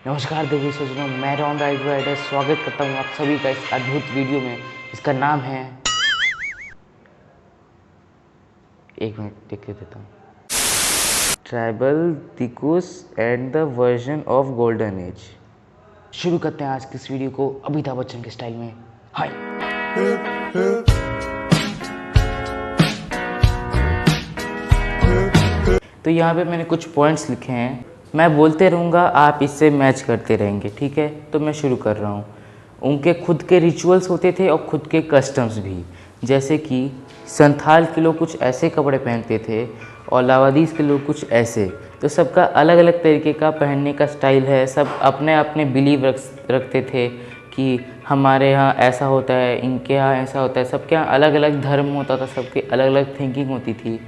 नमस्कार देखिए सज्जनों, मैं रॉन राइडर स्वागत करता हूँ आप सभी का इस अद्भुत वीडियो में। इसका नाम है, एक मिनट देख के देता हूँ, ट्राइबल तिकुस and the version of golden age. शुरू करते हैं आज की इस वीडियो को अमिताभ बच्चन के स्टाइल में। हाय। तो यहाँ पे मैंने कुछ पॉइंट्स लिखे हैं, मैं बोलते रहूँगा, आप इससे मैच करते रहेंगे, ठीक है। तो मैं शुरू कर रहा हूँ। उनके खुद के रिचुअल्स होते थे और खुद के कस्टम्स भी, जैसे कि संथाल के लोग कुछ ऐसे कपड़े पहनते थे और लावादीस के लोग कुछ ऐसे। तो सबका अलग अलग तरीके का पहनने का स्टाइल है, सब अपने अपने बिलीव रखते थे कि हमारे यहाँ ऐसा होता है, इनके यहाँ ऐसा होता है। सबके यहाँ अलग अलग धर्म होता था, सबके अलग अलग थिंकिंग होती थी।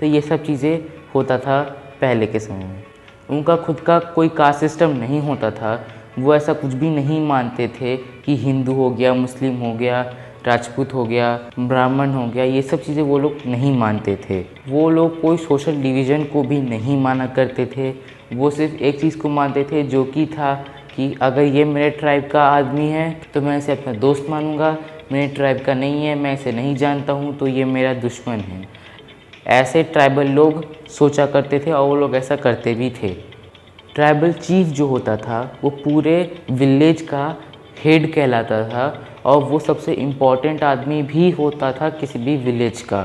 तो ये सब चीज़ें होता था पहले के समय में। उनका खुद का कोई कास्ट सिस्टम नहीं होता था, वो ऐसा कुछ भी नहीं मानते थे कि हिंदू हो गया, मुस्लिम हो गया, राजपूत हो गया, ब्राह्मण हो गया, ये सब चीज़ें वो लोग नहीं मानते थे। वो लोग कोई सोशल डिवीज़न को भी नहीं माना करते थे। वो सिर्फ एक चीज़ को मानते थे, जो कि था कि अगर ये मेरे ट्राइब का आदमी है तो मैं इसे अपना दोस्त मानूंगा, मेरे ट्राइब का नहीं है, मैं इसे नहीं जानता हूँ, तो ये मेरा दुश्मन है। ऐसे ट्राइबल लोग सोचा करते थे और वो लोग ऐसा करते भी थे। ट्राइबल चीफ जो होता था वो पूरे विलेज का हेड कहलाता था और वो सबसे इम्पॉर्टेंट आदमी भी होता था किसी भी विलेज का।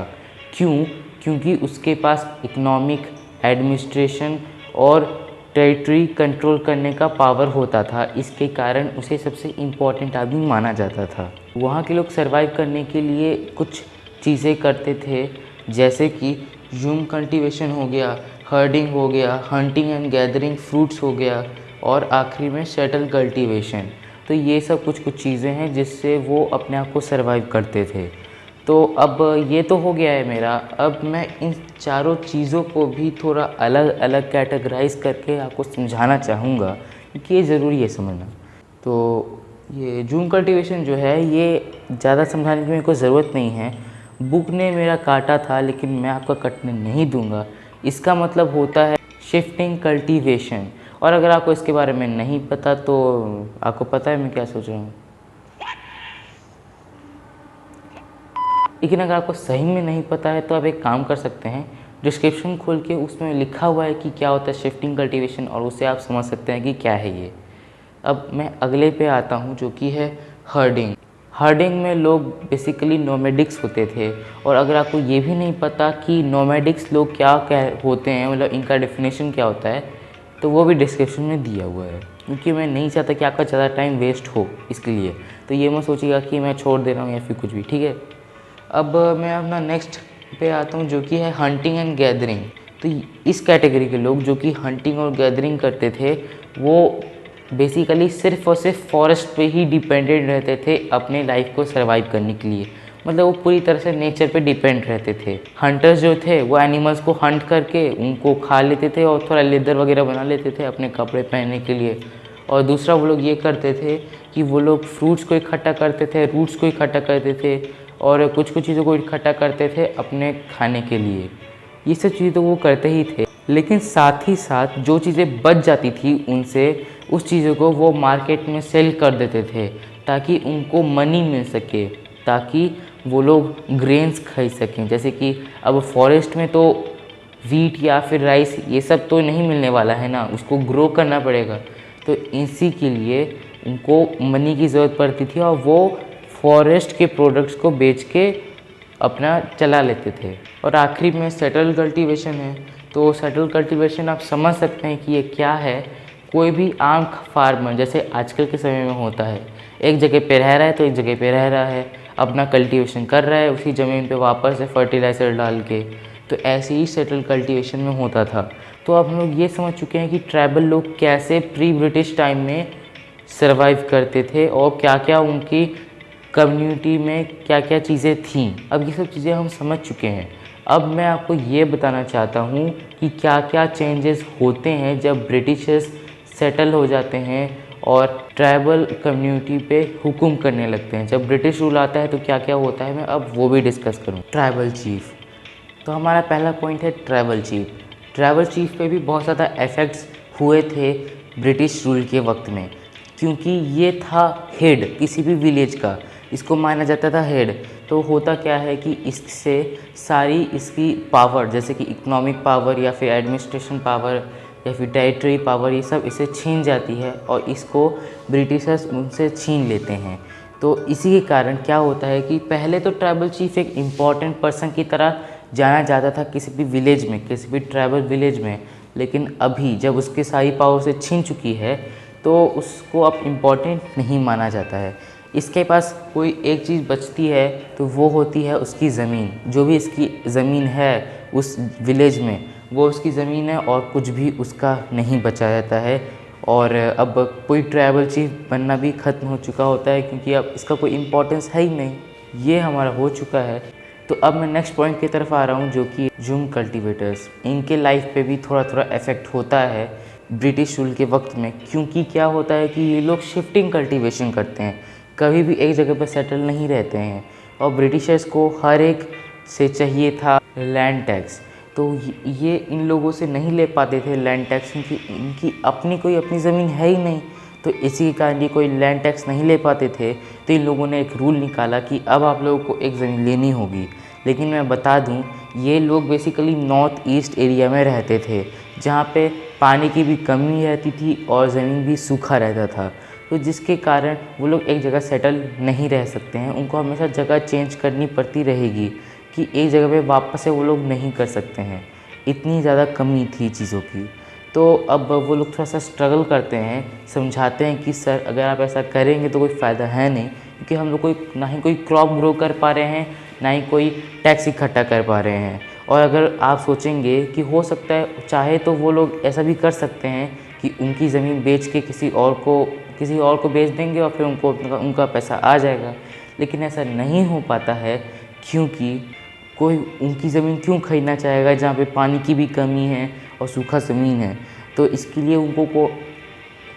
क्यों? क्योंकि उसके पास इकोनॉमिक, एडमिनिस्ट्रेशन और टेरिटरी कंट्रोल करने का पावर होता था। इसके कारण उसे सबसे इम्पॉर्टेंट आदमी माना जाता था। वहाँ के लोग सर्वाइव करने के लिए कुछ चीज़ें करते थे, जैसे कि यूम कल्टीवेशन हो गया, हर्डिंग हो गया, हंटिंग एंड गैदरिंग फ्रूट्स हो गया, और आखिरी में शटल कल्टीवेशन। तो ये सब कुछ चीज़ें हैं जिससे वो अपने आप को सर्वाइव करते थे। तो अब ये तो हो गया है मेरा। अब मैं इन चारों चीज़ों को भी थोड़ा अलग अलग कैटेगराइज करके आपको समझाना चाहूँगा, क्योंकि ये ज़रूरी है समझना। तो ये जूम कल्टीवेशन जो है, ये ज़्यादा समझाने की मेरे को ज़रूरत नहीं है। बुक ने मेरा काटा था, लेकिन मैं आपका कटने नहीं दूंगा। इसका मतलब होता है शिफ्टिंग कल्टीवेशन। और अगर आपको इसके बारे में नहीं पता तो आपको पता है मैं क्या सोच रहा हूँ। लेकिन अगर आपको सही में नहीं पता है तो आप एक काम कर सकते हैं, डिस्क्रिप्शन खोल के उसमें लिखा हुआ है कि क्या होता है शिफ्टिंग कल्टीवेशन, और उससे आप समझ सकते हैं कि क्या है ये। अब मैं अगले पे आता हूँ, जो कि है हर्डिंग। हर्डिंग में लोग बेसिकली नोमैडिक्स होते थे। और अगर आपको ये भी नहीं पता कि नोमैडिक्स लोग क्या होते हैं, मतलब इनका डेफिनेशन क्या होता है, तो वो भी डिस्क्रिप्शन में दिया हुआ है, क्योंकि मैं नहीं चाहता कि आपका ज़्यादा टाइम वेस्ट हो इसके लिए। तो ये मत सोचिएगा कि मैं छोड़ दे रहा हूँ या फिर कुछ भी, ठीक है। अब मैं अपना नेक्स्ट पे आता हूँ, जो कि है हंटिंग एंड गैदरिंग। तो इस कैटेगरी के लोग जो कि हंटिंग और गैदरिंग करते थे, वो बेसिकली सिर्फ और सिर्फ फॉरेस्ट पे ही डिपेंडेंट रहते थे अपने लाइफ को सर्वाइव करने के लिए। मतलब वो पूरी तरह से नेचर पे डिपेंड रहते थे। हंटर्स जो थे वो एनिमल्स को हंट करके उनको खा लेते थे और थोड़ा लेदर वगैरह बना लेते थे अपने कपड़े पहनने के लिए। और दूसरा वो लोग ये करते थे कि वो लोग फ्रूट्स को इकट्ठा करते थे, रूट्स को इकट्ठा करते थे, और कुछ कुछ चीज़ों को इकट्ठा करते थे अपने खाने के लिए। ये सब चीज़ें तो वो करते ही थे, लेकिन साथ ही साथ जो चीज़ें बच जाती थी उनसे, उस चीज़ों को वो मार्केट में सेल कर देते थे, ताकि उनको मनी मिल सके, ताकि वो लोग ग्रेन्स खरीद सकें। जैसे कि अब फॉरेस्ट में तो वीट या फिर राइस ये सब तो नहीं मिलने वाला है ना, उसको ग्रो करना पड़ेगा। तो इसी के लिए उनको मनी की ज़रूरत पड़ती थी और वो फॉरेस्ट के प्रोडक्ट्स को बेच के अपना चला लेते थे। और आखिरी में सेटल कल्टीवेशन है। तो सेटल कल्टीवेशन आप समझ सकते हैं कि ये क्या है। कोई भी आम फार्मर, जैसे आजकल के समय में होता है, एक जगह पे रह रहा है तो एक जगह पे रह रहा है, अपना कल्टीवेशन कर रहा है उसी ज़मीन पे वापस से फर्टिलाइज़र डाल के। तो ऐसे ही सेटल कल्टीवेशन में होता था। तो अब हम लोग ये समझ चुके हैं कि ट्राइबल लोग कैसे प्री ब्रिटिश टाइम में सर्वाइव करते थे और क्या क्या उनकी कम्युनिटी में क्या क्या चीज़ें थीं। अब ये सब चीज़ें हम समझ चुके हैं। अब मैं आपको ये बताना चाहता हूँ कि क्या क्या चेंजेस होते हैं जब ब्रिटिशर्स सेटल हो जाते हैं और ट्राइबल कम्युनिटी पे हुक्म करने लगते हैं। जब ब्रिटिश रूल आता है तो क्या क्या होता है, मैं अब वो भी डिस्कस करूँ। Tribal chief. तो हमारा पहला पॉइंट है ट्राइबल चीफ। ट्राइबल चीफ पे भी बहुत ज़्यादा इफ़ेक्ट्स हुए थे ब्रिटिश रूल के वक्त में, क्योंकि ये था हेड किसी भी विलेज का, इसको माना जाता था हेड। तो होता क्या है कि इससे सारी इसकी पावर, जैसे कि इकोनॉमिक पावर या फिर एडमिनिस्ट्रेशन पावर या फिर टेरिटरी पावर, ये सब इसे छीन जाती है और इसको ब्रिटिशर्स उनसे छीन लेते हैं। तो इसी के कारण क्या होता है कि पहले तो ट्राइबल चीफ एक इम्पॉर्टेंट पर्सन की तरह जाना जाता था किसी भी विलेज में, किसी भी ट्राइबल विलेज में, लेकिन अभी जब उसकी सारी पावर से छीन चुकी है तो उसको अब इम्पॉर्टेंट नहीं माना जाता है। इसके पास कोई एक चीज़ बचती है तो वो होती है उसकी ज़मीन। जो भी इसकी ज़मीन है उस विलेज में वो उसकी ज़मीन है और कुछ भी उसका नहीं बचा रहता है। और अब कोई ट्राइबल चीफ बनना भी ख़त्म हो चुका होता है, क्योंकि अब इसका कोई इम्पोर्टेंस है ही नहीं। ये हमारा हो चुका है। तो अब मैं नेक्स्ट पॉइंट की तरफ आ रहा हूँ, जो कि जूम कल्टीवेटर्स। इनके लाइफ पे भी थोड़ा थोड़ा इफेक्ट होता है ब्रिटिश रूल के वक्त में, क्योंकि क्या होता है कि ये लोग शिफ्टिंग कल्टीवेशन करते हैं, कभी भी एक जगह पर सेटल नहीं रहते हैं। और ब्रिटिशर्स को हर एक से चाहिए था लैंड टैक्स, तो ये इन लोगों से नहीं ले पाते थे लैंड टैक्स, क्योंकि इनकी अपनी ज़मीन है ही नहीं। तो इसी के कारण ये कोई लैंड टैक्स नहीं ले पाते थे। तो इन लोगों ने एक रूल निकाला कि अब आप लोगों को एक ज़मीन लेनी होगी। लेकिन मैं बता दूं, ये लोग बेसिकली नॉर्थ ईस्ट एरिया में रहते थे, जहाँ पे पानी की भी कमी रहती थी और ज़मीन भी सूखा रहता था। तो जिसके कारण वो लोग एक जगह सेटल नहीं रह सकते हैं, उनको हमेशा जगह चेंज करनी पड़ती रहेगी, कि एक जगह पे वापस से वो लोग नहीं कर सकते हैं। इतनी ज़्यादा कमी थी चीज़ों की। तो अब वो लोग थोड़ा सा स्ट्रगल करते हैं, समझाते हैं कि सर अगर आप ऐसा करेंगे तो कोई फ़ायदा है नहीं, क्योंकि हम लोग ना ही कोई क्रॉप ग्रो कर पा रहे हैं, ना ही कोई टैक्स इकट्ठा कर पा रहे हैं। और अगर आप सोचेंगे कि हो सकता है चाहे तो वो लोग ऐसा भी कर सकते हैं कि उनकी ज़मीन बेच के किसी और को बेच देंगे और फिर उनका पैसा आ जाएगा, लेकिन ऐसा नहीं हो पाता है, क्योंकि कोई उनकी ज़मीन क्यों खरीदना चाहेगा जहाँ पे पानी की भी कमी है और सूखा ज़मीन है। तो इसके लिए उनको को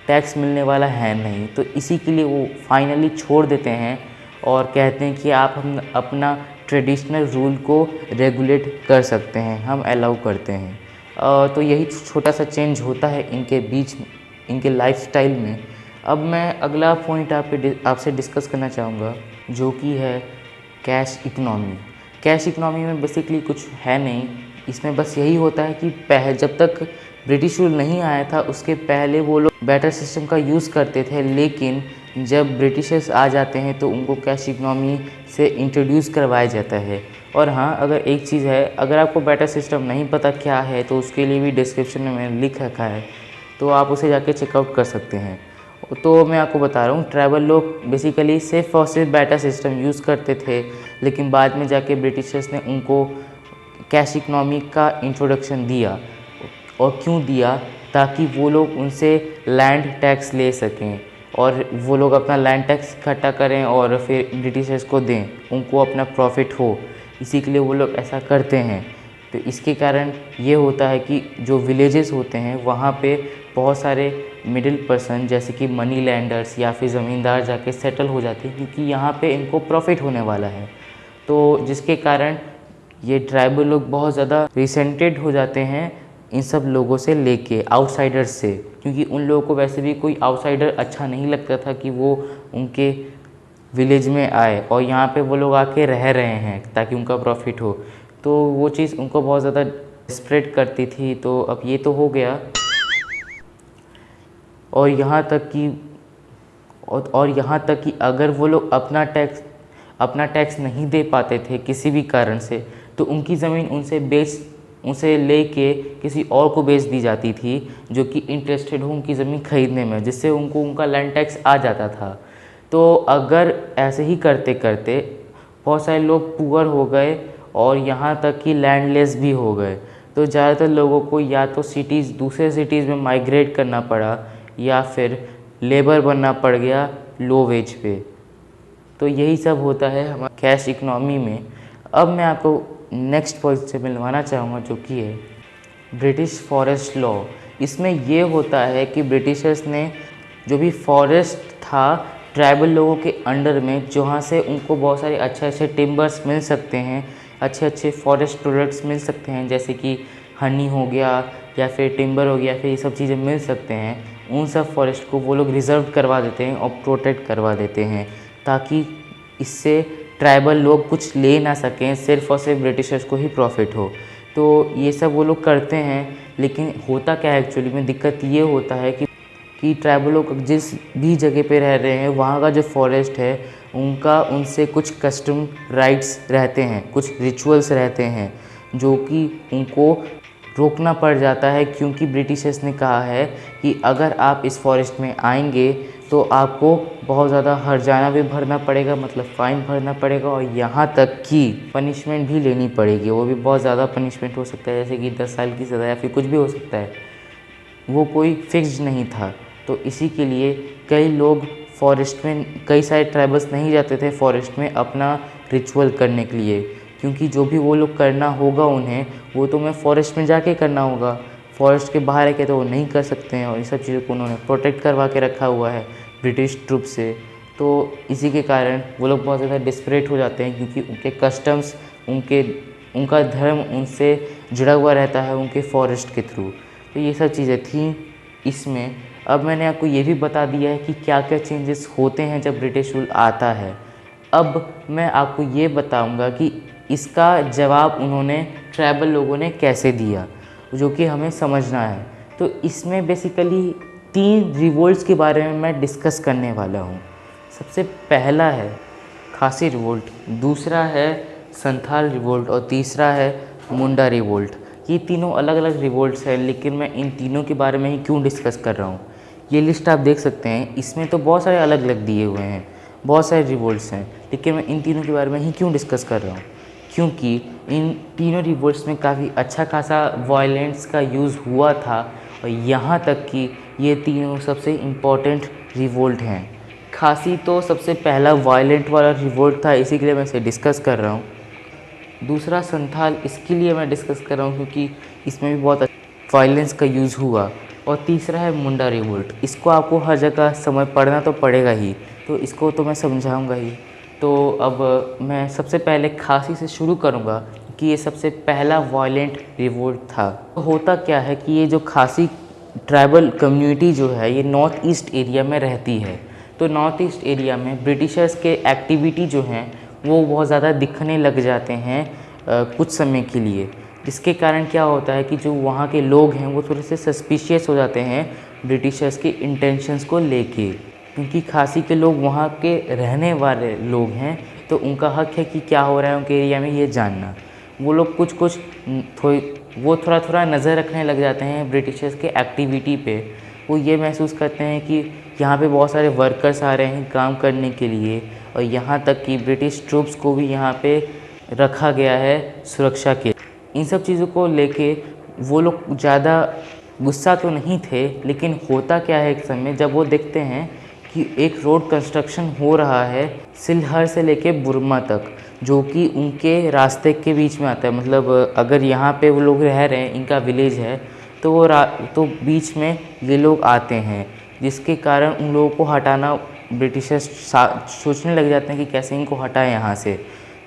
टैक्स मिलने वाला है नहीं। तो इसी के लिए वो फाइनली छोड़ देते हैं और कहते हैं कि आप हम अपना ट्रेडिशनल रूल को रेगुलेट कर सकते हैं, हम अलाउ करते हैं। तो यही छोटा सा चेंज होता है इनके बीच, इनके लाइफस्टाइल में। अब मैं अगला पॉइंट आपसे डिस्कस करना चाहूँगा, जो कि है कैश इकनॉमी। कैश इकनॉमी में बेसिकली कुछ है नहीं, इसमें बस यही होता है कि जब तक ब्रिटिश रूल नहीं आया था उसके पहले वो लोग बैटर सिस्टम का यूज़ करते थे, लेकिन जब ब्रिटिशर्स आ जाते हैं तो उनको कैश इकनॉमी से इंट्रोड्यूस करवाया जाता है। और हाँ, अगर एक चीज़ है, अगर आपको बैटर सिस्टम नहीं पता क्या है तो उसके लिए भी डिस्क्रिप्शन में मैंने लिख रखा है, तो आप उसे जाके चेकआउट कर सकते हैं। तो मैं आपको बता रहा हूँ, ट्राइबल लोग बेसिकली सिर्फ और सिर्फ बैटर सिस्टम यूज़ करते थे, लेकिन बाद में जाके ब्रिटिशर्स ने उनको कैश इकनॉमी का इंट्रोडक्शन दिया। और क्यों दिया? ताकि वो लोग उनसे लैंड टैक्स ले सकें और वो लोग अपना लैंड टैक्स इकट्ठा करें और फिर ब्रिटिशर्स को दें, उनको अपना प्रॉफिट हो। इसी के लिए वो लोग ऐसा करते हैं। तो इसके कारण ये होता है कि जो विलेजेस होते हैं वहाँ पे बहुत सारे मिडिल पर्सन जैसे कि मनी लैंडर्स या फिर ज़मींदार जाके सेटल हो जाते हैं, क्योंकि यहाँ पे इनको प्रॉफिट होने वाला है। तो जिसके कारण ये ट्राइबल लोग बहुत ज़्यादा रिसेंटेड हो जाते हैं इन सब लोगों से लेके, आउटसाइडर्स से, क्योंकि उन लोगों को वैसे भी कोई आउटसाइडर अच्छा नहीं लगता था कि वो उनके विलेज में आए और यहाँ पे वो लोग आके रह रहे हैं ताकि उनका प्रॉफिट हो। तो वो चीज़ उनको बहुत ज़्यादा स्प्रेड करती थी। तो अब ये तो हो गया। और यहाँ तक कि अगर वो लोग अपना टैक्स नहीं दे पाते थे किसी भी कारण से, तो उनकी ज़मीन उनसे लेके किसी और को बेच दी जाती थी जो कि इंटरेस्टेड हो उनकी ज़मीन खरीदने में, जिससे उनको उनका लैंड टैक्स आ जाता था। तो अगर ऐसे ही करते करते बहुत सारे लोग पुअर हो गए और यहाँ तक कि लैंडलेस भी हो गए। तो ज़्यादातर लोगों को या तो दूसरे सिटीज़ में माइग्रेट करना पड़ा या फिर लेबर बनना पड़ गया लो वेज पे। तो यही सब होता है हमारे कैश इकनॉमी में। अब मैं आपको नेक्स्ट पॉइंट से मिलवाना चाहूँगा, जो कि है ब्रिटिश फॉरेस्ट लॉ। इसमें ये होता है कि ब्रिटिशर्स ने जो भी फॉरेस्ट था ट्राइबल लोगों के अंडर में, जहाँ से उनको बहुत सारे अच्छे टिम्बर्स मिल सकते हैं, अच्छे फॉरेस्ट प्रोडक्ट्स मिल सकते हैं, जैसे कि हनी हो गया या फिर टिम्बर हो गया, फिर ये सब चीज़ें मिल सकते हैं। उन सब फॉरेस्ट को वो लोग रिज़र्व करवा देते हैं और प्रोटेक्ट करवा देते हैं, ताकि इससे ट्राइबल लोग कुछ ले ना सकें, सिर्फ़ और सिर्फ ब्रिटिशर्स को ही प्रॉफिट हो। तो ये सब वो लोग करते हैं, लेकिन होता क्या है एक्चुअली में, दिक्कत ये होता है कि ट्राइबल लोग जिस भी जगह पे रह रहे हैं वहाँ का जो फॉरेस्ट है उनका उनसे कुछ कस्टम राइट्स रहते हैं, कुछ रिचुअल्स रहते हैं जो कि उनको रोकना पड़ जाता है, क्योंकि ब्रिटिशर्स ने कहा है कि अगर आप इस फॉरेस्ट में आएंगे तो आपको बहुत ज़्यादा हर्जाना भी भरना पड़ेगा, मतलब फ़ाइन भरना पड़ेगा, और यहाँ तक कि पनिशमेंट भी लेनी पड़ेगी। वो भी बहुत ज़्यादा पनिशमेंट हो सकता है, जैसे कि 10 साल की सज़ा या फिर कुछ भी हो सकता है। वो कोई फिक्स्ड नहीं था। तो इसी के लिए कई लोग फॉरेस्ट में, कई सारे ट्राइबल्स नहीं जाते थे फॉरेस्ट में अपना रिचुअल करने के लिए, क्योंकि जो भी वो लोग करना होगा उन्हें, वो तो मैं फॉरेस्ट में जाके करना होगा। फॉरेस्ट के बाहर रह के तो वो नहीं कर सकते हैं, और इन सब चीज़ों को उन्होंने प्रोटेक्ट करवा के रखा हुआ है ब्रिटिश ट्रूप से। तो इसी के कारण वो लोग बहुत ज़्यादा डिस्परेट हो जाते हैं, क्योंकि उनके कस्टम्स, उनका धर्म उनसे जुड़ा हुआ रहता है उनके फॉरेस्ट के थ्रू। तो ये सब चीज़ें थी इसमें। अब मैंने आपको ये भी बता दिया है कि क्या क्या चेंजेस होते हैं जब ब्रिटिश रूल आता है। अब मैं आपको ये बताऊंगा कि इसका जवाब उन्होंने ट्राइबल लोगों ने कैसे दिया, जो कि हमें समझना है। तो इसमें बेसिकली 3 रिवोल्ट्स के बारे में मैं डिस्कस करने वाला हूँ। सबसे पहला है खासी रिवोल्ट, दूसरा है संथाल रिवोल्ट और तीसरा है मुंडा रिवोल्ट। ये तीनों अलग अलग रिवोल्ट्स हैं, लेकिन मैं इन तीनों के बारे में ही क्यों डिस्कस कर रहा हूँ। ये लिस्ट आप देख सकते हैं, इसमें तो बहुत सारे अलग अलग दिए हुए हैं, बहुत सारे रिवोल्ट्स हैं, लेकिन मैं इन तीनों के बारे में ही क्यों डिस्कस कर रहा हूँ, क्योंकि इन तीनों रिवोल्ट्स में काफ़ी अच्छा खासा वायलेंस का यूज़ हुआ था, और यहाँ तक कि ये तीनों सबसे इम्पॉर्टेंट रिवोल्ट हैं। खासी तो सबसे पहला वायलेंट वाला रिवोल्ट था, इसी के लिए मैं इसे डिस्कस कर रहा हूँ। दूसरा संथाल, इसके लिए मैं डिस्कस कर रहा हूँ क्योंकि इसमें भी बहुत वायलेंस का यूज़ हुआ। और तीसरा है मुंडा रिवोल्ट, इसको आपको हर जगह समय पढ़ना तो पड़ेगा ही, तो इसको तो मैं समझाऊंगा ही। तो अब मैं सबसे पहले खासी से शुरू करूंगा कि ये सबसे पहला वायलेंट रिवोल्ट था। तो होता क्या है कि ये जो खासी ट्राइबल कम्युनिटी जो है ये नॉर्थ ईस्ट एरिया में रहती है। तो नॉर्थ ईस्ट एरिया में ब्रिटिशर्स के एक्टिविटी जो हैं वो बहुत ज़्यादा दिखने लग जाते हैं कुछ समय के लिए, जिसके कारण क्या होता है कि जो वहाँ के लोग हैं वो थोड़े से सस्पिशियस हो जाते हैं ब्रिटिशर्स के इंटेंशंस को लेके, क्योंकि खासी के लोग वहाँ के रहने वाले लोग हैं, तो उनका हक है कि क्या हो रहा है उनके एरिया में ये जानना। वो लोग थोड़ा थोड़ा नज़र रखने लग जाते हैं ब्रिटिशर्स के एक्टिविटी पे। वो ये महसूस करते हैं कि यहाँ पे बहुत सारे वर्कर्स आ रहे हैं काम करने के लिए, और यहाँ तक कि ब्रिटिश ट्रूप्स को भी यहाँ पे रखा गया है सुरक्षा के। इन सब चीज़ों को लेके वो लोग ज़्यादा गुस्सा तो नहीं थे, लेकिन होता क्या है एक समय जब वो देखते हैं कि एक रोड कंस्ट्रक्शन हो रहा है सिलहर से लेके बुरमा तक, जो कि उनके रास्ते के बीच में आता है। मतलब अगर यहाँ पे वो लोग रह रहे हैं, इनका विलेज है, तो वो तो बीच में ये लोग आते हैं, जिसके कारण उन लोगों को हटाना ब्रिटिशर्स सोचने लग जाते हैं कि कैसे इनको हटाएं यहाँ से।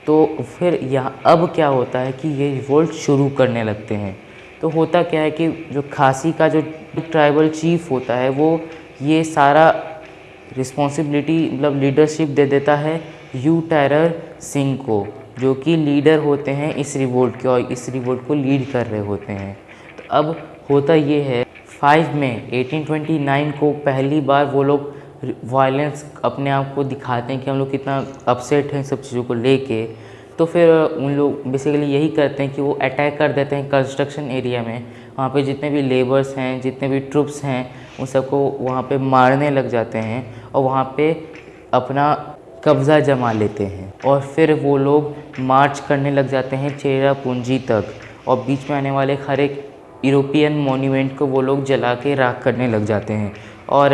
तो फिर यहाँ अब क्या होता है कि ये रिवोल्ट शुरू करने लगते हैं। तो होता क्या है कि जो खासी का जो ट्राइबल चीफ होता है वो ये सारा रिस्पॉन्सिबिलिटी, मतलब लीडरशिप दे देता है यू टेरर सिंह को, जो कि लीडर होते हैं इस रिवोल्ट के और इस रिवोल्ट को लीड कर रहे होते हैं। तो अब होता ये है 5 मई 1829 को पहली बार वो लोग वायलेंस अपने आप को दिखाते हैं कि हम लोग कितना अपसेट हैं सब चीज़ों को लेके। तो फिर उन लोग बेसिकली यही करते हैं कि वो अटैक कर देते हैं कंस्ट्रक्शन एरिया में। वहाँ पे जितने भी लेबर्स हैं, जितने भी ट्रूप्स हैं, उन सबको वहाँ पे मारने लग जाते हैं और वहाँ पे अपना कब्ज़ा जमा लेते हैं। और फिर वो लोग मार्च करने लग जाते हैं चेरापूंजी तक, और बीच में आने वाले हर एक यूरोपियन मॉन्यूमेंट को वो लोग जला के राख करने लग जाते हैं, और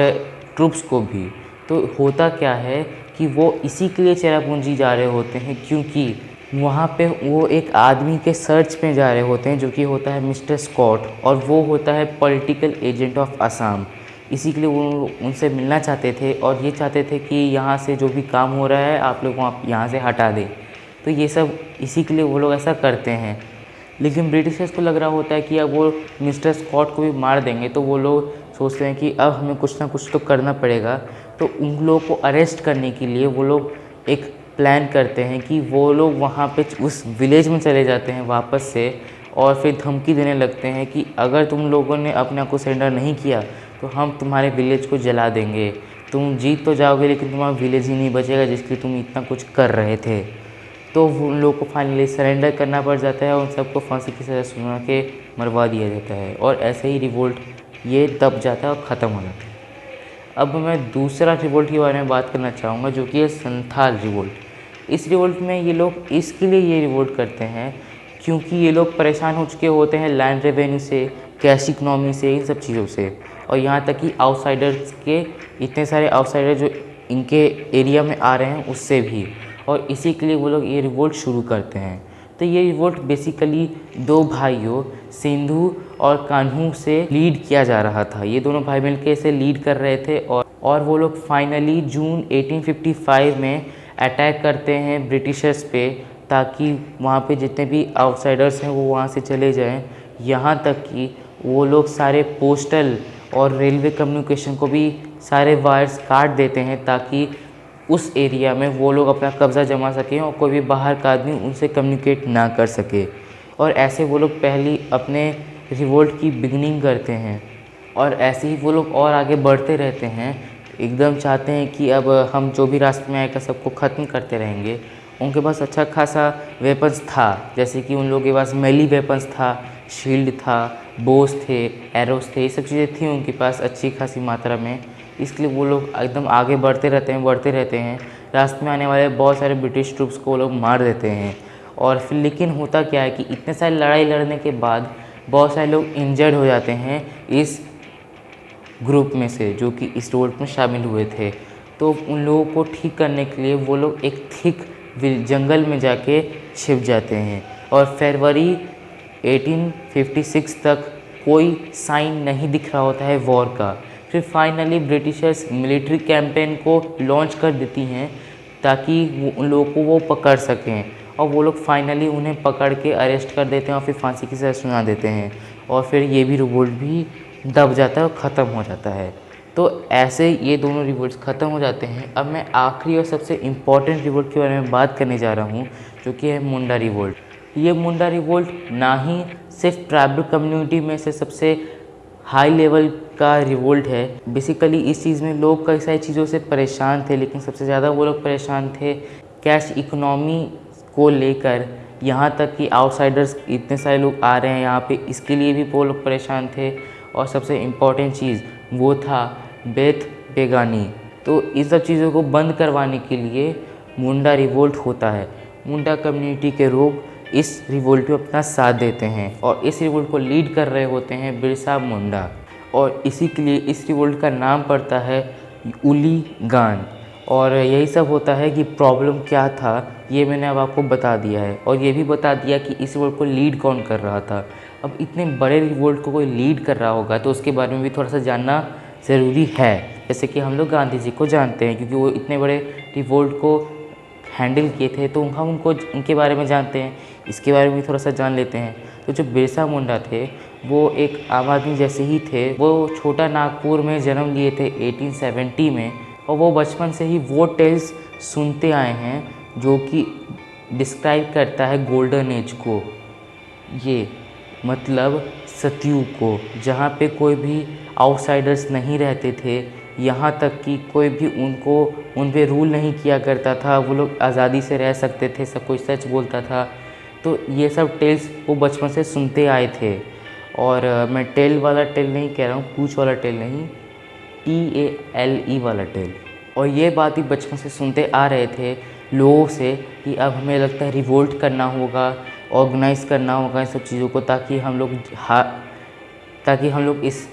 ट्रूप्स को भी। तो होता क्या है कि वो इसी के लिए चेरापूंजी जा रहे होते हैं, क्योंकि वहाँ पे वो एक आदमी के सर्च में जा रहे होते हैं, जो कि होता है मिस्टर स्कॉट, और वो होता है पॉलिटिकल एजेंट ऑफ असम। इसी के लिए वो उनसे मिलना चाहते थे, और ये चाहते थे कि यहाँ से जो भी काम हो रहा है आप लोग वहाँ यहाँ से हटा दें। तो ये सब इसी के लिए वो लोग ऐसा करते हैं। लेकिन ब्रिटिशर्स को लग रहा होता है कि अब वो मिस्टर स्कॉट को भी मार देंगे तो वो लोग सोचते हैं कि अब हमें कुछ ना कुछ तो करना पड़ेगा। तो उन लोगों को अरेस्ट करने के लिए वो लोग एक प्लान करते हैं कि वो लोग वहाँ पे उस विलेज में चले जाते हैं वापस से, और फिर धमकी देने लगते हैं कि अगर तुम लोगों ने अपने आप को सरेंडर नहीं किया तो हम तुम्हारे विलेज को जला देंगे। तुम जीत तो जाओगे लेकिन तुम्हारा विलेज ही नहीं बचेगा जिसके लिए तुम इतना कुछ कर रहे थे। तो उन लोगों को फाइनली सरेंडर करना पड़ जाता है, उन सबको फांसी की सज़ा सुना के मरवा दिया जाता है, और ऐसे ही रिवोल्ट ये दब जाता है और ख़त्म हो जाता है। अब मैं दूसरा रिवोल्ट के बारे में बात करना चाहूँगा, जो कि है संथाल रिवोल्ट। इस रिवोल्ट में ये लोग इसके लिए ये रिवोल्ट करते हैं क्योंकि ये लोग परेशान हो चुके होते हैं लैंड रेवेन्यू से, कैश इकनॉमी से, इन सब चीज़ों से, और यहाँ तक कि आउटसाइडर्स के इतने सारे आउटसाइडर जो इनके एरिया में आ रहे हैं उससे भी, और इसी के लिए वो लोग ये रिवोल्ट शुरू करते हैं। तो ये रिवोल्ट बेसिकली दो भाइयों सिंधु और कान्हू से लीड किया जा रहा था। ये दोनों भाई मिलकर इसे लीड कर रहे थे, और वो लोग फाइनली जून 1855 में अटैक करते हैं ब्रिटिशर्स पे, ताकि वहाँ पे जितने भी आउटसाइडर्स हैं वो वहाँ से चले जाएं। यहाँ तक कि वो लोग सारे पोस्टल और रेलवे कम्युनिकेशन को भी सारे वायर्स काट देते हैं ताकि उस एरिया में वो लोग अपना कब्ज़ा जमा सकें और कोई भी बाहर का आदमी उनसे कम्युनिकेट ना कर सके। और ऐसे वो लोग पहली अपने रिवोल्ट की बिगनिंग करते हैं, और ऐसे ही वो लोग और आगे बढ़ते रहते हैं। एकदम चाहते हैं कि अब हम जो भी रास्ते में आएगा सबको ख़त्म करते रहेंगे। उनके पास अच्छा खासा वेपन्स था, जैसे कि उन लोगों के पास मेली वेपन्स था, शील्ड था, बोस थे, एरोस थे, ये सब चीज़ें थी उनके पास अच्छी खासी मात्रा में। इसलिए वो लोग एकदम आगे बढ़ते रहते हैं। रास्ते में आने वाले बहुत सारे ब्रिटिश ट्रूप्स को वो लोग मार देते हैं। और फिर लेकिन होता क्या है कि इतने सारे लड़ाई लड़ने के बाद बहुत सारे लोग इंजर्ड हो जाते हैं इस ग्रुप में से जो कि इस रिवोल्ट में शामिल हुए थे। तो उन लोगों को ठीक करने के लिए वो लोग एक थिक जंगल में जाके छिप जाते हैं, और फरवरी 1856 तक कोई साइन नहीं दिख रहा होता है वॉर का। फिर फाइनली ब्रिटिशर्स मिलिट्री कैंपेन को लॉन्च कर देती हैं ताकि उन लोगों को वो पकड़ सकें, और वो लोग फाइनली उन्हें पकड़ के अरेस्ट कर देते हैं और फिर फांसी की सज़ा सुना देते हैं, और फिर ये भी रिवोल्ट भी दब जाता है और ख़त्म हो जाता है। तो ऐसे ये दोनों रिवोल्ट्स ख़त्म हो जाते हैं। अब मैं आखिरी और सबसे इम्पॉर्टेंट रिवोल्ट के बारे में बात करने जा रहा हूँ, जो कि है मुंडा रिवोल्ट। ये मुंडा रिवोल्ट ना ही सिर्फ ट्राइबल कम्युनिटी में से सबसे हाई लेवल का रिवोल्ट है। बेसिकली इस चीज़ में लोग कई सारी चीज़ों से परेशान थे, लेकिन सबसे ज़्यादा वो लोग परेशान थे कैश इकोनॉमी को लेकर। यहाँ तक कि आउटसाइडर्स इतने सारे लोग आ रहे हैं यहाँ पे, इसके लिए भी वो लोग परेशान थे। और सबसे इम्पॉर्टेंट चीज़ वो था बेथ बेगानी। तो इस सब चीज़ों को बंद करवाने के लिए मुंडा रिवोल्ट होता है। मुंडा कम्युनिटी के लोग इस रिवोल्ट में अपना साथ देते हैं, और इस रिवोल्ट को लीड कर रहे होते हैं बिरसा मुंडा, और इसी के लिए इस रिवोल्ट का नाम पड़ता है उली गान। और यही सब होता है कि प्रॉब्लम क्या था ये मैंने अब आपको बता दिया है, और ये भी बता दिया कि इस रिवोल्ट को लीड कौन कर रहा था। अब इतने बड़े रिवोल्ट को कोई लीड कर रहा होगा तो उसके बारे में भी थोड़ा सा जानना ज़रूरी है। जैसे कि हम लोग गांधी जी को जानते हैं क्योंकि वो इतने बड़े रिवोल्ट को हैंडल किए थे, तो हम उनको उनके बारे में जानते हैं, इसके बारे में भी थोड़ा सा जान लेते हैं। तो जो बिरसा मुंडा थे वो एक आम आदमी जैसे ही थे। वो छोटा नागपुर में जन्म लिए थे 1870 में, और वो बचपन से ही वो टेल्स सुनते आए हैं जो कि डिस्क्राइब करता है गोल्डन एज को, ये मतलब सतयुग को, जहाँ पे कोई भी आउटसाइडर्स नहीं रहते थे। यहाँ तक कि कोई भी उन पे रूल नहीं किया करता था, वो लोग आज़ादी से रह सकते थे, सब कोई सच बोलता था। तो ये सब टेल्स वो बचपन से सुनते आए थे। और मैं टेल वाला टेल नहीं कह रहा हूँ, पूछ वाला टेल नहीं, TALE वाला टेल। और ये बात भी बचपन से सुनते आ रहे थे लोगों से कि अब हमें लगता है रिवोल्ट करना होगा, ऑर्गेनाइज़ करना होगा इन सब चीज़ों को, ताकि हम लोग इस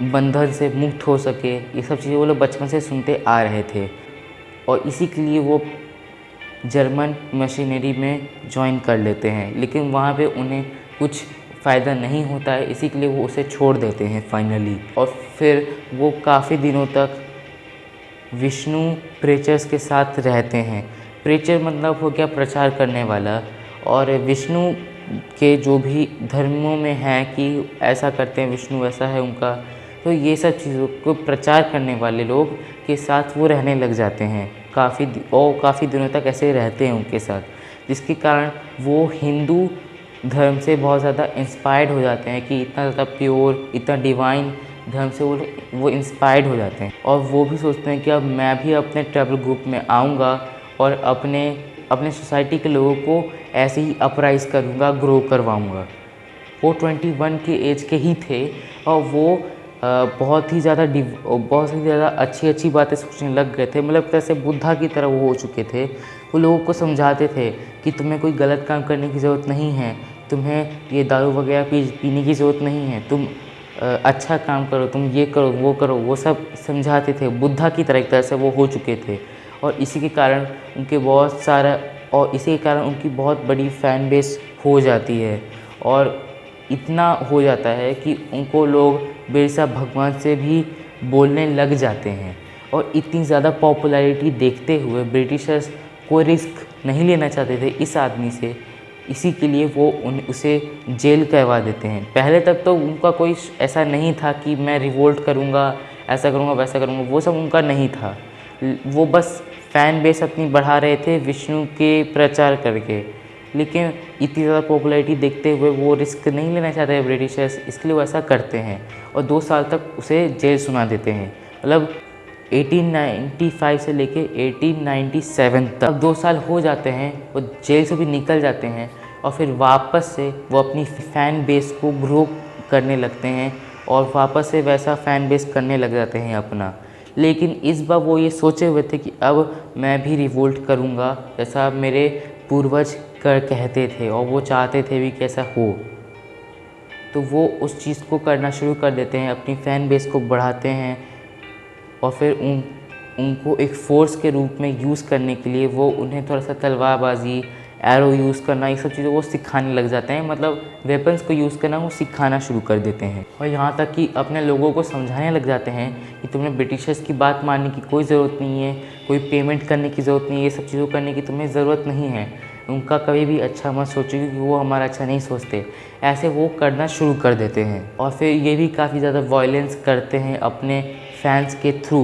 बंधन से मुक्त हो सके। ये सब चीज़ें वो लोग बचपन से सुनते आ रहे थे, और इसी के लिए वो जर्मन मशीनरी में ज्वाइन कर लेते हैं, लेकिन वहाँ पे उन्हें कुछ फ़ायदा नहीं होता है, इसी के लिए वो उसे छोड़ देते हैं फाइनली। और फिर वो काफ़ी दिनों तक विष्णु प्रेचर्स के साथ रहते हैं। प्रेचर मतलब हो गया प्रचार करने वाला, और विष्णु के जो भी धर्मों में हैं कि ऐसा करते हैं, विष्णु ऐसा है उनका तो ये सब चीज़ों को प्रचार करने वाले लोग के साथ वो रहने लग जाते हैं काफ़ी दिनों तक ऐसे रहते हैं उनके साथ, जिसके कारण वो हिंदू धर्म से बहुत ज़्यादा इंस्पायर्ड हो जाते हैं कि इतना ज़्यादा प्योर, इतना डिवाइन धर्म से वो इंस्पायर्ड हो जाते हैं और वो भी सोचते हैं कि अब मैं भी अपने ट्रैवल ग्रुप में आऊँगा और अपने सोसाइटी के लोगों को ऐसे ही अपराइज करूँगा, ग्रो करवाऊँगा। वो 21 के एज के ही थे और वो बहुत ही ज़्यादा अच्छी बातें सोचने लग गए थे। मतलब जैसे बुद्धा की तरह वो हो चुके थे। वो लोगों को समझाते थे कि तुम्हें कोई गलत काम करने की ज़रूरत नहीं है, तुम्हें ये दारू वगैरह पीने की ज़रूरत नहीं है, तुम अच्छा काम करो, तुम ये करो, वो सब समझाते थे। बुद्धा की तरह एक तरह से वो हो चुके थे और इसी के कारण उनकी बहुत बड़ी फ़ैन बेस हो जाती है और इतना हो जाता है कि उनको लोग बिरसा भगवान से भी बोलने लग जाते हैं। और इतनी ज़्यादा पॉपुलैरिटी देखते हुए ब्रिटिशर्स कोई रिस्क नहीं लेना चाहते थे इस आदमी से, इसी के लिए वो उसे जेल करवा देते हैं। पहले तक तो उनका कोई ऐसा नहीं था कि मैं रिवोल्ट करूँगा, ऐसा करूँगा, वैसा करूँगा, वो सब उनका नहीं था। वो बस फ़ैन बेस अपनी बढ़ा रहे थे विष्णु के प्रचार करके। लेकिन इतनी ज़्यादा पॉपुलैरिटी देखते हुए वो रिस्क नहीं लेना चाहते हैं ब्रिटिशर्स, इसलिए वो ऐसा करते हैं और 2 साल तक उसे जेल सुना देते हैं। मतलब 1895 से लेके 1897 तक 2 साल हो जाते हैं, वो जेल से भी निकल जाते हैं और फिर वापस से वो अपनी फ़ैन बेस को ग्रो करने लगते हैं और वापस से वैसा फ़ैन बेस करने लग जाते हैं अपना। लेकिन इस बार वो ये सोचे हुए थे कि अब मैं भी रिवोल्ट करूँगा जैसा मेरे पूर्वज कहते थे और वो चाहते थे भी कि ऐसा हो। तो वो उस चीज़ को करना शुरू कर देते हैं, अपनी फ़ैन बेस को बढ़ाते हैं और फिर उनको एक फ़ोर्स के रूप में यूज़ करने के लिए वो उन्हें थोड़ा सा तलवारबाजी, एरो यूज़ करना, ये सब चीज़ें वो सिखाने लग जाते हैं। मतलब वेपन्स को यूज़ करना वो सिखाना शुरू कर देते हैं और यहाँ तक कि अपने लोगों को समझाने लग जाते हैं कि तुम्हें ब्रिटिशर्स की बात मानने की कोई ज़रूरत नहीं है, कोई पेमेंट करने की ज़रूरत नहीं है, ये सब चीज़ों करने की तुम्हें ज़रूरत नहीं है, उनका कभी भी अच्छा मत सोचो क्योंकि वो हमारा अच्छा नहीं सोचते। ऐसे वो करना शुरू कर देते हैं और फिर ये भी काफ़ी ज़्यादा वायलेंस करते हैं अपने फैंस के थ्रू।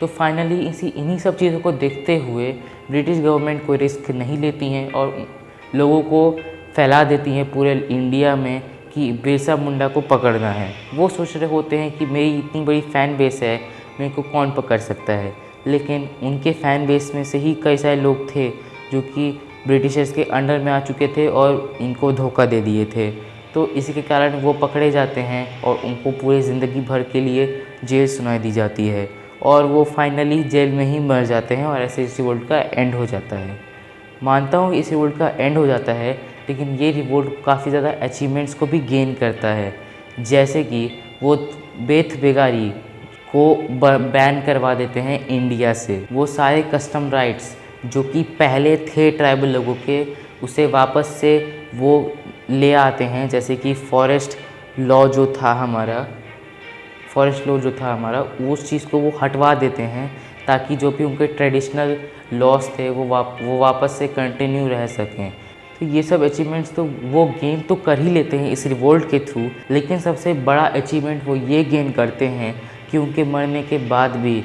तो फाइनली इन्हीं सब चीज़ों को देखते हुए ब्रिटिश गवर्नमेंट कोई रिस्क नहीं लेती हैं और लोगों को फैला देती हैं पूरे इंडिया में कि बिरसा मुंडा को पकड़ना है। वो सोच रहे होते हैं कि मेरी इतनी बड़ी फ़ैन बेस है, मेरे को कौन पकड़ सकता है। लेकिन उनके फ़ैन बेस में से ही कई सारे लोग थे जो कि ब्रिटिशर्स के अंडर में आ चुके थे और इनको धोखा दे दिए थे। तो इसी के कारण वो पकड़े जाते हैं और उनको पूरी ज़िंदगी भर के लिए जेल सुनाई दी जाती है और वो फाइनली जेल में ही मर जाते हैं और ऐसे इस रिवोल्ट का एंड हो जाता है। मानता हूँ इस रिवोल्ट का एंड हो जाता है, लेकिन ये रिवोल्ट काफ़ी ज़्यादा अचीवमेंट्स को भी गेन करता है। जैसे कि वो बेथ बेगारी को बैन करवा देते हैं इंडिया से। वो सारे कस्टम राइट्स जो कि पहले थे ट्राइबल लोगों के, उसे वापस से वो ले आते हैं। जैसे कि फॉरेस्ट लॉ जो था हमारा उस चीज़ को वो हटवा देते हैं ताकि जो भी उनके ट्रेडिशनल लॉस थे वो वापस से कंटिन्यू रह सकें। तो ये सब अचीवमेंट्स तो वो गेन तो कर ही लेते हैं इस रिवोल्ट के थ्रू, लेकिन सबसे बड़ा अचीवमेंट वो ये गेन करते हैं कि उनके मरने के बाद भी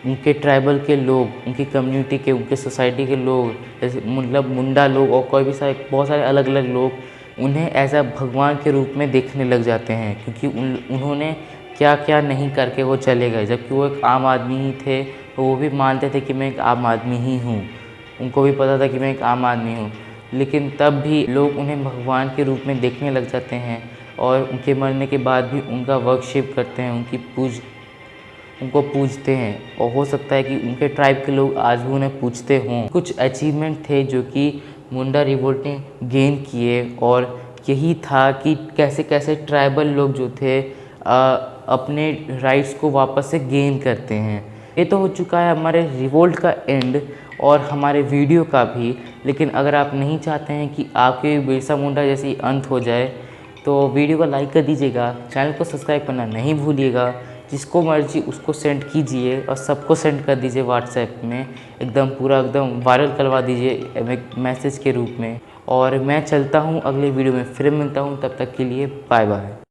उनके ट्राइबल के लोग, उनकी कम्युनिटी के, उनके सोसाइटी के लोग, जैसे मतलब मुंडा लोग और कोई भी बहुत सारे अलग अलग लोग उन्हें एज अ भगवान के रूप में देखने लग जाते हैं क्योंकि उन्होंने क्या क्या नहीं करके वो चले गए। जबकि वो एक आम आदमी ही थे तो वो भी मानते थे कि मैं एक आम आदमी ही हूँ, उनको भी पता था कि मैं एक आम आदमी हूँ, लेकिन तब भी लोग उन्हें भगवान के रूप में देखने लग जाते हैं और उनके मरने के बाद भी उनका वर्शिप करते हैं, उनको पूजते हैं और हो सकता है कि उनके ट्राइब के लोग आज भी उन्हें पूजते हों। कुछ अचीवमेंट थे जो कि मुंडा रिवोल्ट ने गेन किए और यही था कि कैसे कैसे ट्राइबल लोग जो थे अपने राइट्स को वापस से गेन करते हैं। ये तो हो चुका है हमारे रिवोल्ट का एंड और हमारे वीडियो का भी। लेकिन अगर आप नहीं चाहते हैं कि आपके बिरसा मुंडा जैसी अंत हो जाए तो वीडियो को लाइक कर दीजिएगा, चैनल को सब्सक्राइब करना नहीं भूलिएगा। जिसको मर्जी उसको सेंड कीजिए और सबको सेंड कर दीजिए व्हाट्सएप में, एकदम वायरल करवा दीजिए मैसेज के रूप में। और मैं चलता हूँ, अगले वीडियो में फिर मिलता हूँ, तब तक के लिए बाय बाय।